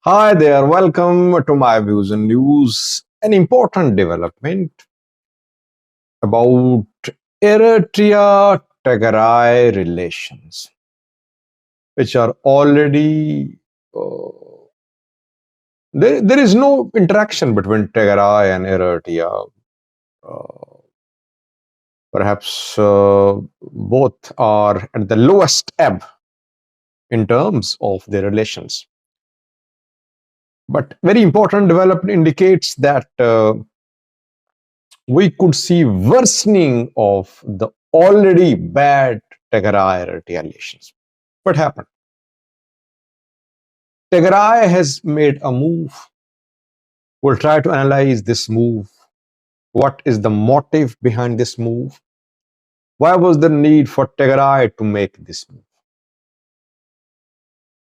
Hi there, welcome to my views and news. An important development about Eritrea Tigray relations, which are already there is no interaction between Tigray and Eritrea. Uh, Perhaps both are at the lowest ebb in terms of their relations. But very important development indicates that we could see worsening of the already bad Tigray relations. What happened? Tigray has made a move. We'll try to analyze this move. What is the motive behind this move? Why was the need for Tigray to make this move?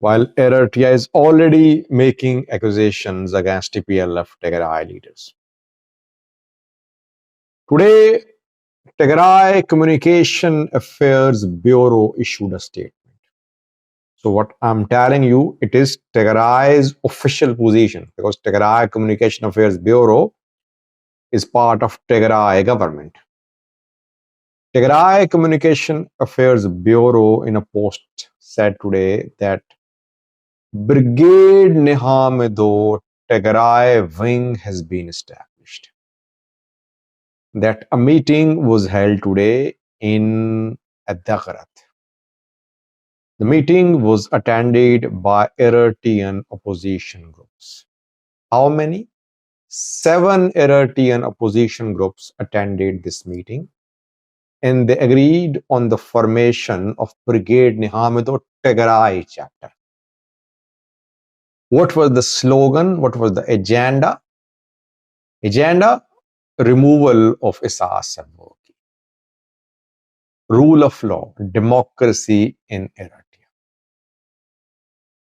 While Eritrea is already making accusations against TPLF Tigray leaders. Today, Tigray Communication Affairs Bureau issued a statement. So what I'm telling you, it is Tigray's official position because Tigray Communication Affairs Bureau is part of Tigray government. Tigray Communication Affairs Bureau in a post said today that Brigade Nihamedo Tigray wing has been established. That a meeting was held today in Adagrat. The meeting was attended by Eritrean opposition groups. How many? 7 Eritrean opposition groups attended this meeting and they agreed on the formation of Brigade Nihamedo Tigray chapter. What was the slogan? What was the agenda? Agenda: removal of Isas Sarwaki. Rule of law, democracy in Eritrea.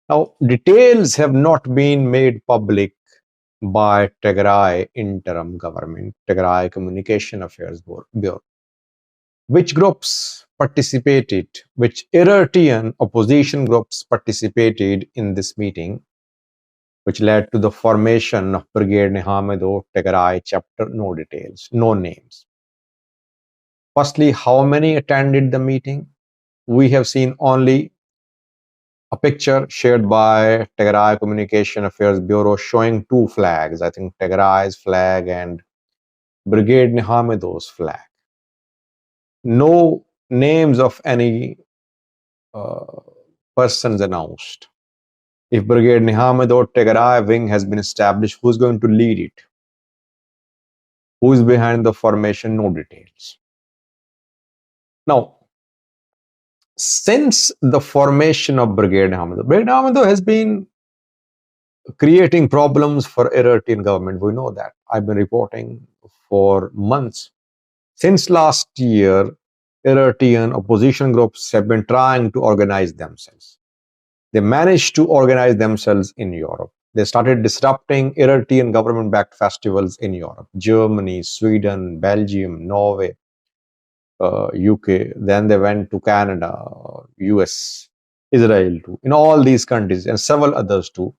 Now, details have not been made public by Tigray interim government, Tigray Communication Affairs Bureau. Which groups participated, which Eritrean opposition groups participated in this meeting, which led to the formation of Brigade Nihamedo Tigray chapter? No details, no names. Firstly, how many attended the meeting? We have seen only a picture shared by Tigray Communication Affairs Bureau showing 2 flags, I think Tigray's flag and Brigade Nihamedo's flag. No names of any persons announced. If Brigade Nihamedo Tigray wing has been established, who's going to lead it? Who is behind the formation? No details. Now, since the formation of Brigade Nihamedo has been creating problems for Eritrean government. We know that. I've been reporting for months. Since last year, Eritrean opposition groups have been trying to organize themselves. They managed to organize themselves in Europe. They started disrupting Eritrean government-backed festivals in Europe, Germany, Sweden, Belgium, Norway, UK. Then they went to Canada, US, Israel too. In all these countries and several others too,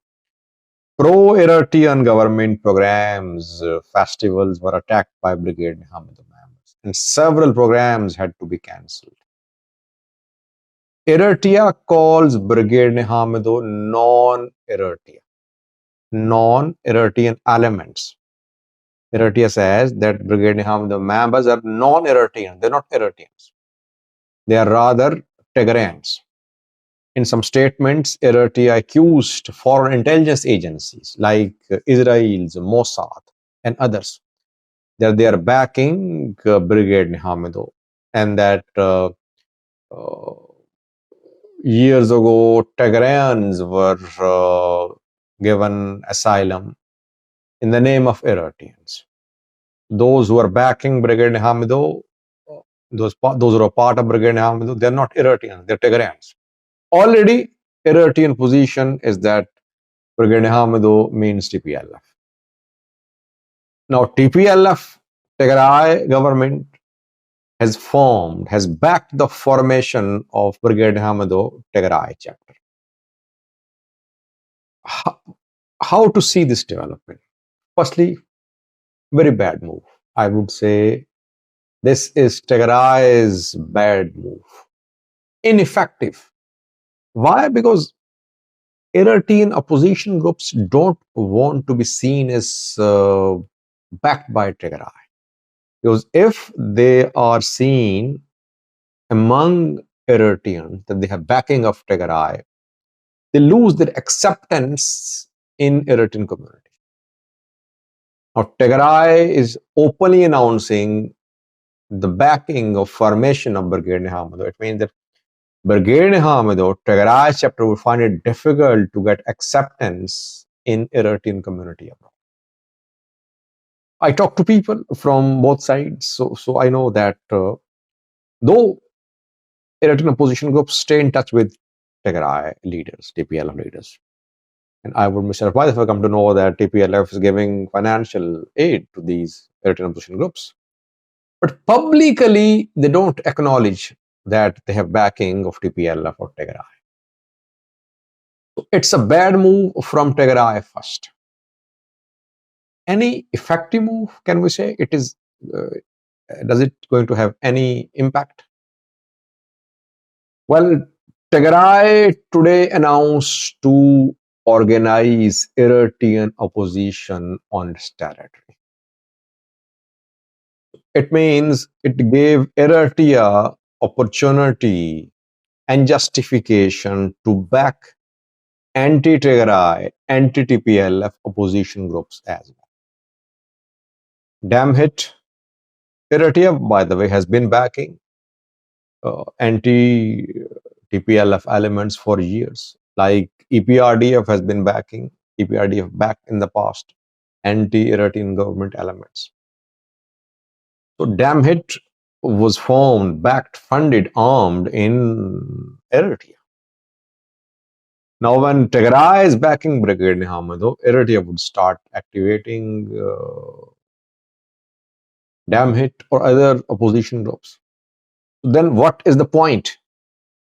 pro-Eritrean government programs, festivals were attacked by Brigade Nihamedo members, and several programs had to be cancelled. Eritrea calls Brigade Nihamedo non-Eritrean elements. Eritrea says that Brigade Nihamedo members are non-Eritrean. They're not Eritreans. They are rather Tigrayans. In some statements, Eritrea accused foreign intelligence agencies like Israel's Mossad and others that they are backing Brigade Nihamedo, and that years ago Tigrayans were given asylum in the name of Eritreans. Those who are backing Brigade Nihamedo, those who are part of Brigade Nihamedo, they're not Eritreans, they're Tigrayans. Already, Eritrean position is that Brigade Nihamedo means TPLF. Now, TPLF, Tigray government, has backed the formation of Brigade Nihamedo Tigray chapter. How to see this development? Firstly, very bad move. I would say this is Tigray's bad move. Ineffective. Why? Because Eritrean opposition groups don't want to be seen as backed by Tigray. Because if they are seen among Eritreans that they have backing of Tigray, they lose their acceptance in Eritrean community. Now, Tigray is openly announcing the backing of formation of Brigade Hamado. It means that Brigade Hamado, Tigray chapter will find it difficult to get acceptance in Eritrean community abroad. I talk to people from both sides, so I know that though Eritrean opposition groups stay in touch with Tigray leaders, TPLF leaders, and I would be surprised if I come to know that TPLF is giving financial aid to these Eritrean opposition groups. But publicly, they don't acknowledge that they have backing of TPLF or Tigray. So it's a bad move from Tigray first. Any effective move, can we say? It is. Does it going to have any impact? Well, Tigray today announced to organize Eritrean opposition on its territory. It means it gave Eritrea opportunity and justification to back anti-Tigray, anti-TPLF opposition groups as well. Damn hit. Eritrea, by the way, has been backing anti-TPLF elements for years. Like EPRDF has been backing, EPRDF backed in the past anti-Eritrean government elements. So Damn hit was formed, backed, funded, armed in Eritrea. Now, when Tigray is backing Brigade Nihamado, Eritrea would start activating Damn hit or other opposition groups. Then what is the point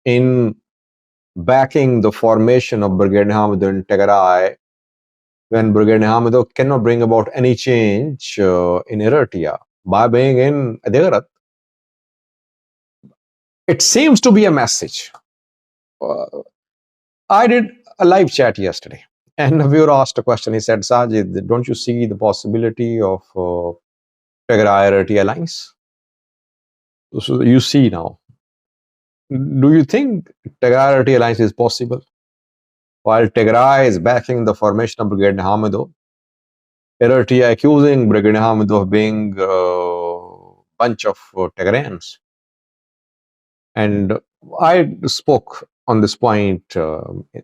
in backing the formation of Brigade Nihamado in Tigray when Brigade Nihamado cannot bring about any change in Eritrea by being in Adigarat? It seems to be a message. I did a live chat yesterday, and a viewer asked a question. He said, Sajid, don't you see the possibility of Tigray Eritrea alliance? So you see now. Do you think Tigray Eritrea alliance is possible? While Tigray is backing the formation of Brigade Nihamado, Eritrea accusing Brigade Nihamado of being a bunch of Tigrayans. And I spoke on this point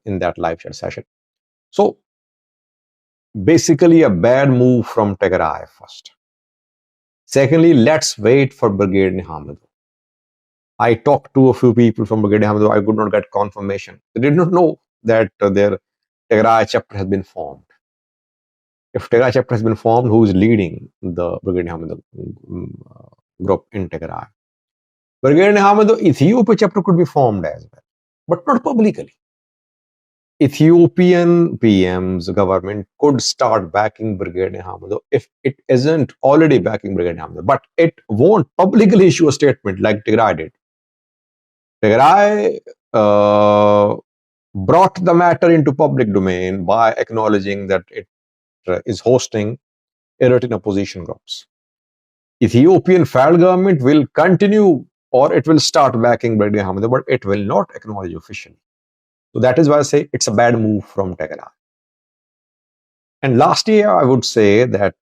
in that live chat session. So basically a bad move from Tigray first. Secondly, let's wait for Brigade Nihamado. I talked to a few people from Brigade Nihamado. I could not get confirmation. They did not know that their Tigray chapter has been formed. If Tigray chapter has been formed, who is leading the Brigade Nihamado group in Tigray? Brigade Nihamado Ethiopia chapter could be formed as well, but not publicly. Ethiopian PM's government could start backing Brigade Nihamado if it isn't already backing Brigade Nihamado, but it won't publicly issue a statement like Tigray did. Tigray brought the matter into public domain by acknowledging that it is hosting Eritrean opposition groups. Ethiopian federal government will continue or it will start backing Brigade Nihamado, but it will not acknowledge officially. So that is why I say it's a bad move from Tigray. And lastly, I would say that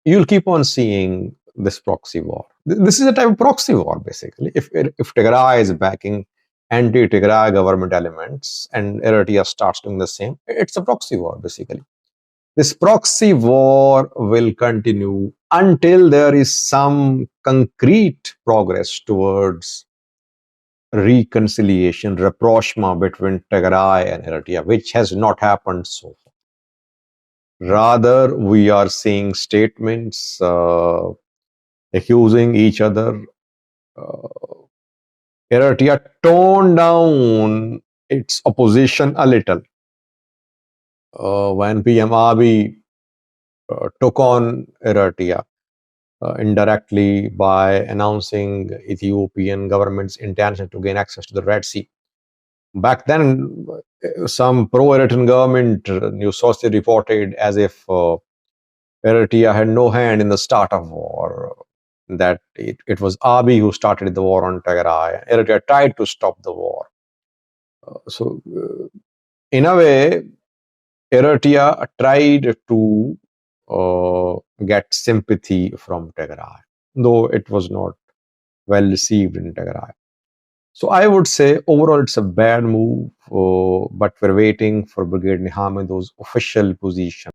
you'll keep on seeing this proxy war. This is a type of proxy war, basically. If Tigray is backing anti-Tigray government elements and Eritrea starts doing the same, it's a proxy war, basically. This proxy war will continue until there is some concrete progress towards reconciliation, rapprochement between Tigray and Eritrea, which has not happened so far. Rather, we are seeing statements accusing each other. Eritrea toned down its opposition a little. when PM Abiy took on Eritrea indirectly by announcing Ethiopian government's intention to gain access to the Red Sea. Back then, some pro-Eritrean government news sources reported as if Eritrea had no hand in the start of war, that it was Abiy who started the war on Tigray. Eritrea tried to stop the war. In a way, Eritrea tried to get sympathy from Tigray, though it was not well received in Tigray. So I would say overall it's a bad move, but we're waiting for Brigade Nihamido's official position.